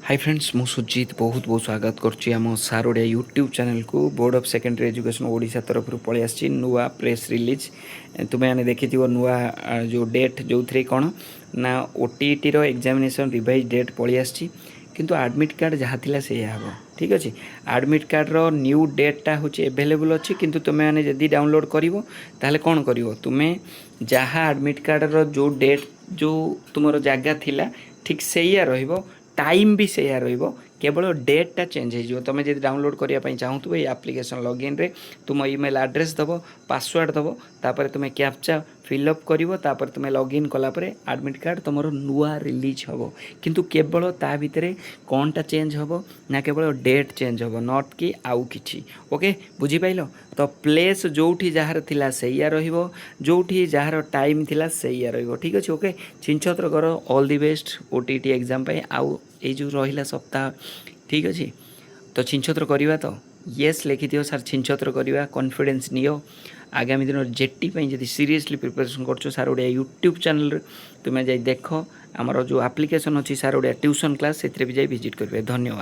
Hi friends मु सुजीत बहुत बहुत स्वागत करुच्ची आम सार ओडिया यूट्यूब चैनल को board of secondary education Odisha तरफ पलि आसी नुआ प्रेस रिलीज तुम्हें मैंने देखी नुआ जो डेट जो थे कौन ना ओटीईटी रो एग्जामिनेशन रिवाइज डेट पलि आसी किंतु एडमिट कार्ड जहाँ थिला से हम ठीक अच्छे एडमिट कार्ड रो न्यू डेटा हूँ एवेलेबल अच्छी किंतु तुम्हें मैंने जदि डाउनलोड करिवो ताहले कौन करिवो तुम्हें जहाँ एडमिट कार्ड रो जो डेट जो तुमर जगह थिला ठीक से रहिबो टाइम भी से केवल डेटा चेंज हो तुम जब डाउनलोड करने चाहूँ ये आप्लिकेसन लॉगिन रे तुम ईमेल एड्रेस दब पासवर्ड दब तापर तुम कैप्चा फिलअप कर तुम लॉगिन कलापर एडमिट कार्ड तुम नुआ रिलीज हम किंतु केवल ता भितर कौनटा चेंज हम ना केवल डेट चेंज हम नॉट कि आउ कि ओके बुझीपाल तो प्लेस जोठी जार थिला सैया रहिबो जोठी जार टाइम थिला सैया रहिबो ठीक अच्छे ओके छिंछत्र कर all the best OTT exam पे आउ ये जो रहा सप्ताह ठीक अच्छे तो छिंछत्र करवा तो येस लिखि दियो सर छिंछत्र करवा कॉन्फिडेंस नियो आगामी दिन जेटी जब सीरियसली प्रिपरेशन कर सार ओडिया यूट्यूब चैनल तुम्हें जाई देख आमर जो एप्लिकेशन अच्छी सार ओडिया ट्यूशन क्लास से भी जाई विजिट करेंगे धन्यवाद।